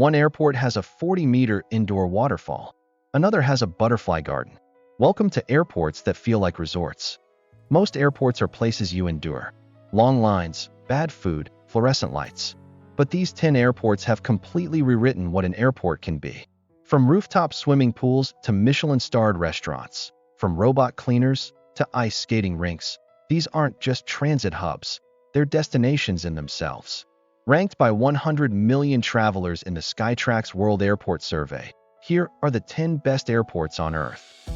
One airport has a 40-meter indoor waterfall. Another has a butterfly garden. Welcome to airports that feel like resorts. Most airports are places you endure. Long lines, bad food, fluorescent lights. But these 10 airports have completely rewritten what an airport can be. From rooftop swimming pools to Michelin-starred restaurants, from robot cleaners to ice skating rinks, these aren't just transit hubs, they're destinations in themselves. Ranked by 100 million travelers in the Skytrax World Airport Survey, here are the 10 best airports on Earth.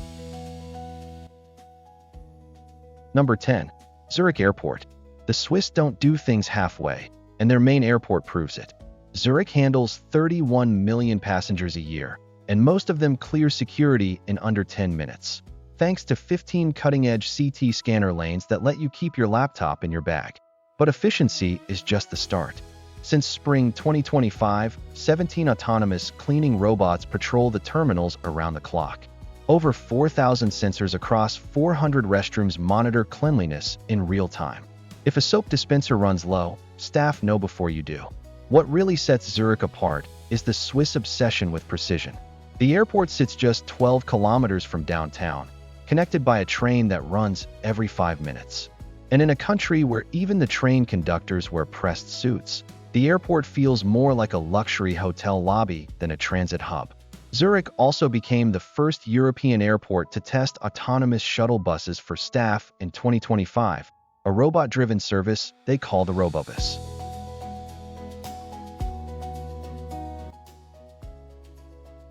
Number 10. Zurich Airport. The Swiss don't do things halfway, and their main airport proves it. Zurich handles 31 million passengers a year, and most of them clear security in under 10 minutes, thanks to 15 cutting-edge CT scanner lanes that let you keep your laptop in your bag. But efficiency is just the start. Since spring 2025, 17 autonomous cleaning robots patrol the terminals around the clock. Over 4,000 sensors across 400 restrooms monitor cleanliness in real time. If a soap dispenser runs low, staff know before you do. What really sets Zurich apart is the Swiss obsession with precision. The airport sits just 12 kilometers from downtown, connected by a train that runs every 5 minutes. And in a country where even the train conductors wear pressed suits, the airport feels more like a luxury hotel lobby than a transit hub. Zurich also became the first European airport to test autonomous shuttle buses for staff in 2025, a robot-driven service they call the Robobus.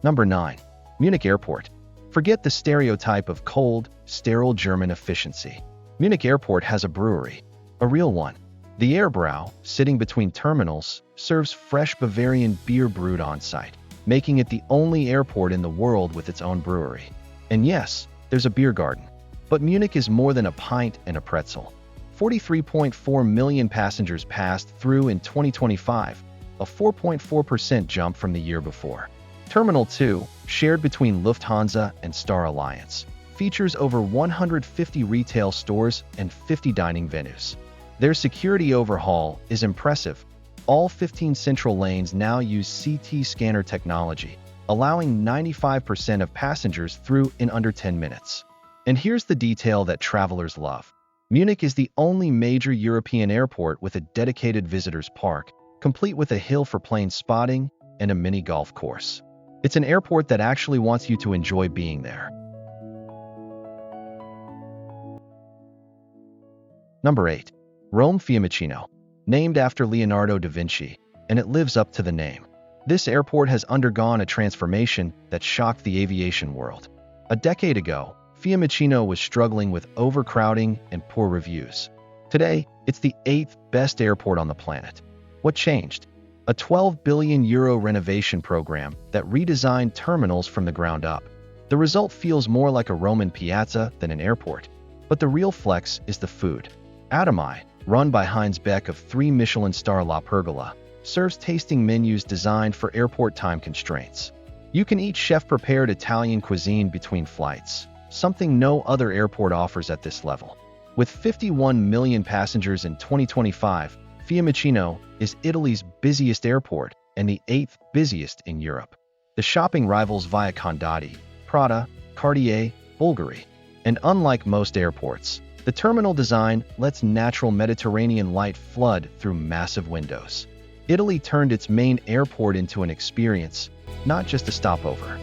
Number 9. Munich Airport. Forget the stereotype of cold, sterile German efficiency. Munich Airport has a brewery, a real one. The Airbrau, sitting between terminals, serves fresh Bavarian beer brewed on-site, making it the only airport in the world with its own brewery. And yes, there's a beer garden. But Munich is more than a pint and a pretzel. 43.4 million passengers passed through in 2025, a 4.4% jump from the year before. Terminal 2, shared between Lufthansa and Star Alliance, features over 150 retail stores and 50 dining venues. Their security overhaul is impressive. All 15 central lanes now use CT scanner technology, allowing 95% of passengers through in under 10 minutes. And here's the detail that travelers love. Munich is the only major European airport with a dedicated visitors park, complete with a hill for plane spotting and a mini golf course. It's an airport that actually wants you to enjoy being there. Number 8. Rome Fiumicino. Named after Leonardo da Vinci, and it lives up to the name. This airport has undergone a transformation that shocked the aviation world. A decade ago, Fiumicino was struggling with overcrowding and poor reviews. Today, it's the 8th best airport on the planet. What changed? A €12 billion renovation program that redesigned terminals from the ground up. The result feels more like a Roman piazza than an airport. But the real flex is the food. Atomai, run by Heinz Beck of 3 Michelin-star La Pergola, serves tasting menus designed for airport time constraints. You can eat chef-prepared Italian cuisine between flights, something no other airport offers at this level. With 51 million passengers in 2025, Fiumicino is Italy's busiest airport and the 8th busiest in Europe. The shopping rivals Via Condotti, Prada, Cartier, Bulgari. And unlike most airports, the terminal design lets natural Mediterranean light flood through massive windows. Italy turned its main airport into an experience, not just a stopover.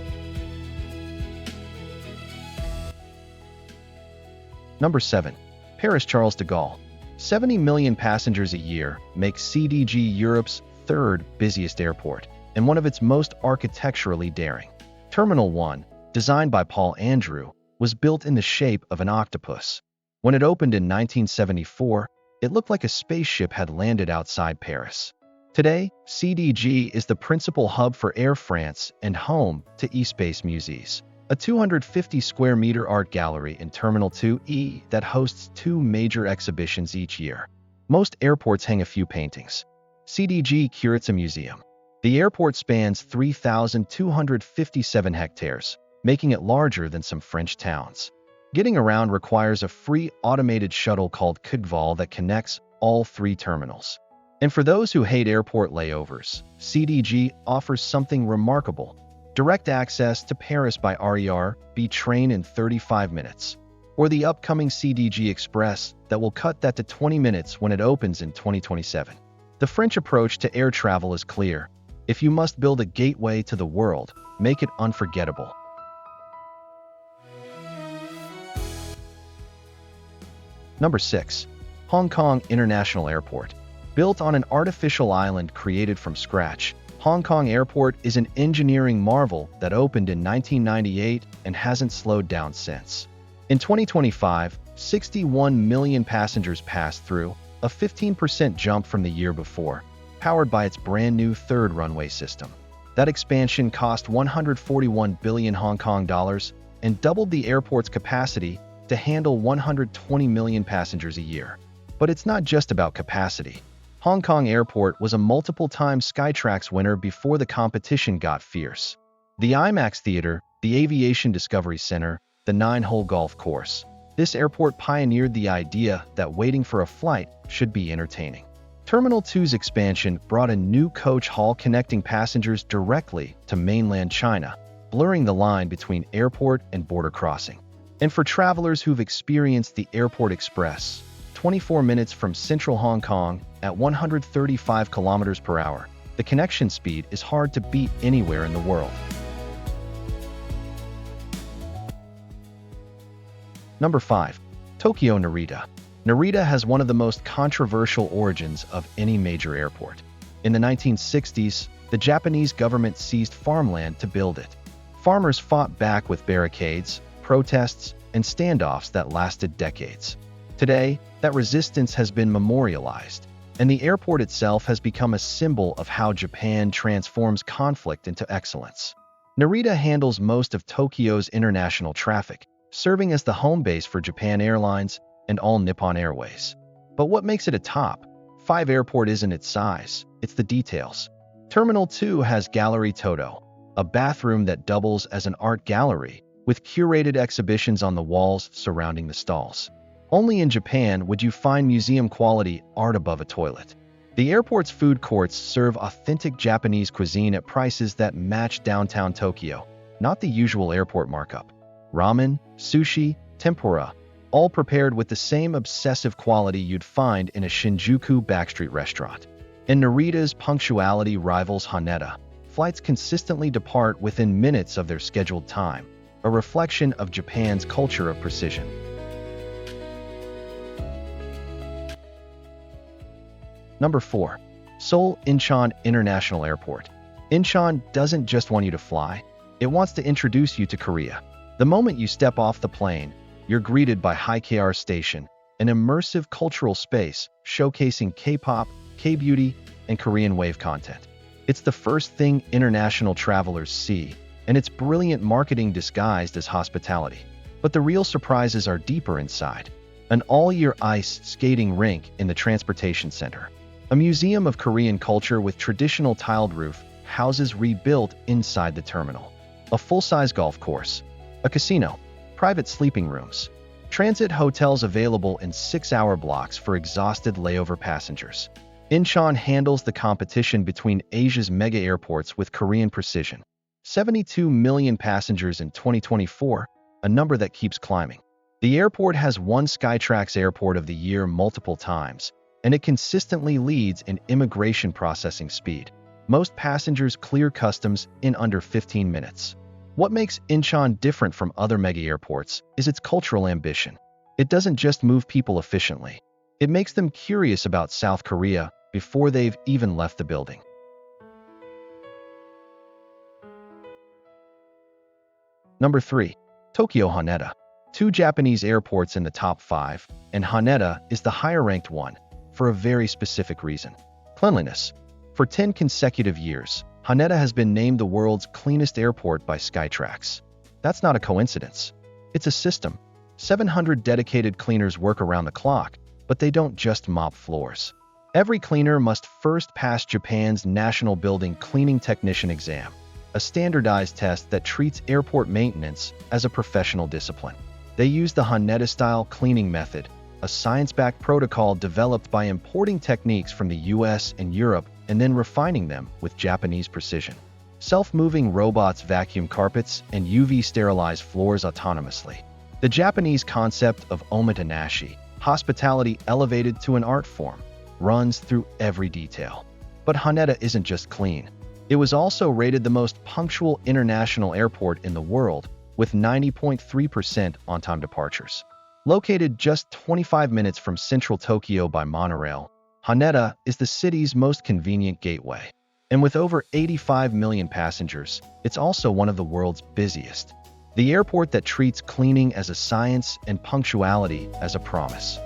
Number 7. Paris Charles de Gaulle. 70 million passengers a year makes CDG Europe's 3rd busiest airport, and one of its most architecturally daring. Terminal 1, designed by Paul Andrew, was built in the shape of an octopus. When it opened in 1974, it looked like a spaceship had landed outside Paris. Today, CDG is the principal hub for Air France and home to eSpace Musees, a 250-square-meter art gallery in Terminal 2E that hosts 2 major exhibitions each year. Most airports hang a few paintings. CDG curates a museum. The airport spans 3,257 hectares, making it larger than some French towns. Getting around requires a free automated shuttle called Kugval that connects all 3 terminals. And for those who hate airport layovers, CDG offers something remarkable: direct access to Paris by RER-B train in 35 minutes, or the upcoming CDG Express that will cut that to 20 minutes when it opens in 2027. The French approach to air travel is clear. If you must build a gateway to the world, make it unforgettable. Number 6. Hong Kong International Airport. Built on an artificial island created from scratch, Hong Kong Airport is an engineering marvel that opened in 1998 and hasn't slowed down since. In 2025, 61 million passengers passed through, a 15% jump from the year before, powered by its brand new third runway system. That expansion cost 141 billion Hong Kong dollars and doubled the airport's capacity to handle 120 million passengers a year. But it's not just about capacity. Hong Kong Airport was a multiple-time Skytrax winner before the competition got fierce. The IMAX Theater, the Aviation Discovery Center, the 9-hole golf course. This airport pioneered the idea that waiting for a flight should be entertaining. Terminal 2's expansion brought a new coach hall connecting passengers directly to mainland China, blurring the line between airport and border crossing. And for travelers who've experienced the Airport Express, 24 minutes from central Hong Kong at 135 kilometers per hour, the connection speed is hard to beat anywhere in the world. Number 5. Tokyo Narita. Narita has one of the most controversial origins of any major airport. In the 1960s, the Japanese government seized farmland to build it. Farmers fought back with barricades, protests, and standoffs that lasted decades. Today, that resistance has been memorialized, and the airport itself has become a symbol of how Japan transforms conflict into excellence. Narita handles most of Tokyo's international traffic, serving as the home base for Japan Airlines and All Nippon Airways. But what makes it a top 5 airport isn't its size, it's the details. Terminal 2 has Gallery Toto, a bathroom that doubles as an art gallery, with curated exhibitions on the walls surrounding the stalls. Only in Japan would you find museum-quality art above a toilet. The airport's food courts serve authentic Japanese cuisine at prices that match downtown Tokyo, not the usual airport markup. Ramen, sushi, tempura, all prepared with the same obsessive quality you'd find in a Shinjuku backstreet restaurant. And Narita's punctuality rivals Haneda. Flights consistently depart within minutes of their scheduled time, a reflection of Japan's culture of precision. Number 4. Seoul Incheon International Airport. Incheon doesn't just want you to fly, it wants to introduce you to Korea. The moment you step off the plane, you're greeted by HKR Station, an immersive cultural space showcasing K-pop, K-beauty, and Korean wave content. It's the first thing international travelers see, and it's brilliant marketing disguised as hospitality. But the real surprises are deeper inside. An all-year ice skating rink in the transportation center. A museum of Korean culture with traditional tiled roof houses rebuilt inside the terminal. A full-size golf course. A casino. Private sleeping rooms. Transit hotels available in 6-hour blocks for exhausted layover passengers. Incheon handles the competition between Asia's mega airports with Korean precision. 72 million passengers in 2024, a number that keeps climbing. The airport has won Skytrax Airport of the Year multiple times, and it consistently leads in immigration processing speed. Most passengers clear customs in under 15 minutes. What makes Incheon different from other mega airports is its cultural ambition. It doesn't just move people efficiently. It makes them curious about South Korea before they've even left the building. Number 3. Tokyo Haneda. 2 Japanese airports in the top 5, and Haneda is the higher-ranked one, for a very specific reason. Cleanliness. For 10 consecutive years, Haneda has been named the world's cleanest airport by Skytrax. That's not a coincidence. It's a system. 700 dedicated cleaners work around the clock, but they don't just mop floors. Every cleaner must first pass Japan's National Building Cleaning Technician exam, a standardized test that treats airport maintenance as a professional discipline. They use the Haneda-style cleaning method, a science-backed protocol developed by importing techniques from the US and Europe and then refining them with Japanese precision. Self-moving robots vacuum carpets and UV sterilize floors autonomously. The Japanese concept of omotenashi, hospitality elevated to an art form, runs through every detail. But Haneda isn't just clean. It was also rated the most punctual international airport in the world, with 90.3% on-time departures. Located just 25 minutes from central Tokyo by monorail, Haneda is the city's most convenient gateway. And with over 85 million passengers, it's also one of the world's busiest. The airport that treats cleaning as a science and punctuality as a promise.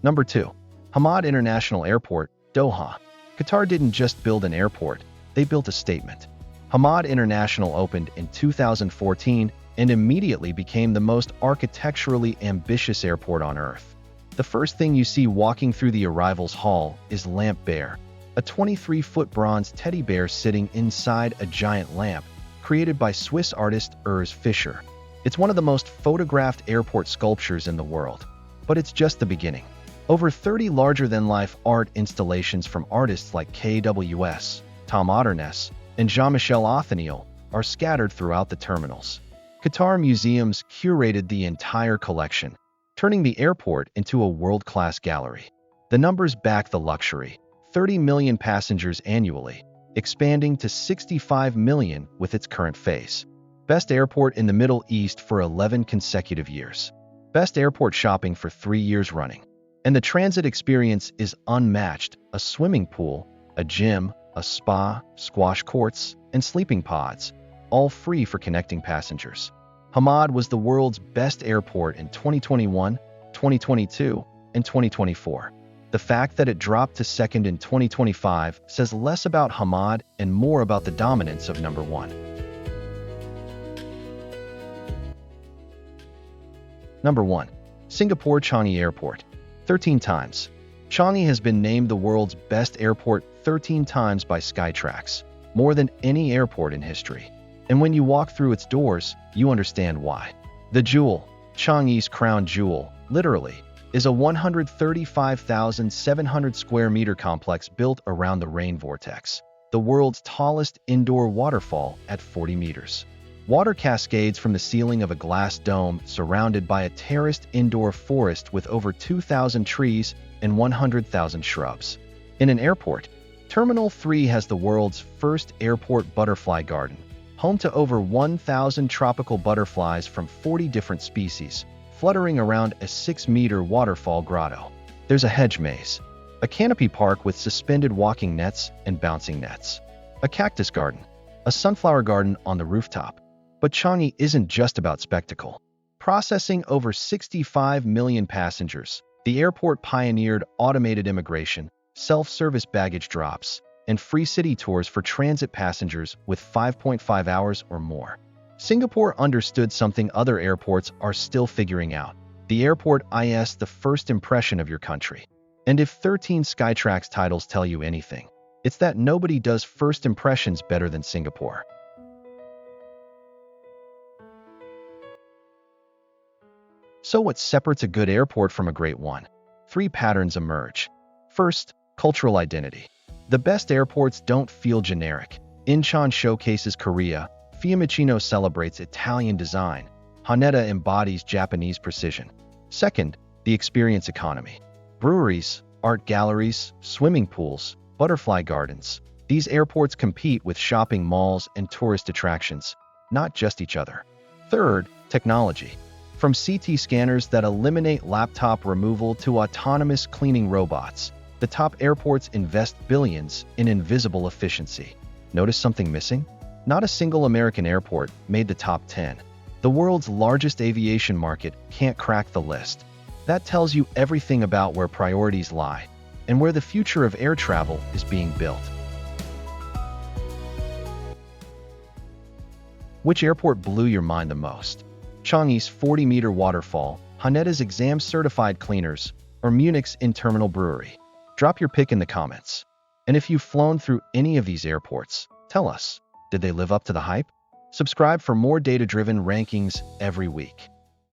Number 2. Hamad International Airport, Doha. Qatar didn't just build an airport, they built a statement. Hamad International opened in 2014 and immediately became the most architecturally ambitious airport on Earth. The first thing you see walking through the arrivals hall is Lamp Bear, a 23-foot bronze teddy bear sitting inside a giant lamp, created by Swiss artist Urs Fischer. It's one of the most photographed airport sculptures in the world. But it's just the beginning. Over 30 larger-than-life art installations from artists like KWS, Tom Otterness, and Jean-Michel Othaniel are scattered throughout the terminals. Qatar Museums curated the entire collection, turning the airport into a world-class gallery. The numbers back the luxury: 30 million passengers annually, expanding to 65 million with its current phase. Best airport in the Middle East for 11 consecutive years. Best airport shopping for 3 years running. And the transit experience is unmatched: a swimming pool, a gym, a spa, squash courts, and sleeping pods, all free for connecting passengers. Hamad was the world's best airport in 2021, 2022, and 2024. The fact that it dropped to second in 2025 says less about Hamad and more about the dominance of number 1. Number 1. Singapore Changi Airport. 13 times. Changi has been named the world's best airport 13 times by Skytrax, more than any airport in history. And when you walk through its doors, you understand why. The jewel, Changi's crown jewel, literally, is a 135,700 square meter complex built around the rain vortex, the world's tallest indoor waterfall at 40 meters. Water cascades from the ceiling of a glass dome surrounded by a terraced indoor forest with over 2,000 trees and 100,000 shrubs. In an airport, Terminal 3 has the world's first airport butterfly garden, home to over 1,000 tropical butterflies from 40 different species, fluttering around a 6-meter waterfall grotto. There's a hedge maze, a canopy park with suspended walking nets and bouncing nets, a cactus garden, a sunflower garden on the rooftop. But Changi isn't just about spectacle. Processing over 65 million passengers, the airport pioneered automated immigration, self-service baggage drops, and free city tours for transit passengers with 5.5 hours or more. Singapore understood something other airports are still figuring out. The airport is the first impression of your country. And if 13 Skytrax titles tell you anything, it's that nobody does first impressions better than Singapore. So what separates a good airport from a great one? 3 patterns emerge. First, cultural identity. The best airports don't feel generic. Incheon showcases Korea, Fiumicino celebrates Italian design, Haneda embodies Japanese precision. Second, the experience economy. Breweries, art galleries, swimming pools, butterfly gardens. These airports compete with shopping malls and tourist attractions, not just each other. Third, technology. From CT scanners that eliminate laptop removal to autonomous cleaning robots, the top airports invest billions in invisible efficiency. Notice something missing? Not a single American airport made the top 10. The world's largest aviation market can't crack the list. That tells you everything about where priorities lie and where the future of air travel is being built. Which airport blew your mind the most? Changi's 40-meter waterfall, Haneda's exam-certified cleaners, or Munich's in-terminal brewery? Drop your pick in the comments. And if you've flown through any of these airports, tell us, did they live up to the hype? Subscribe for more data-driven rankings every week.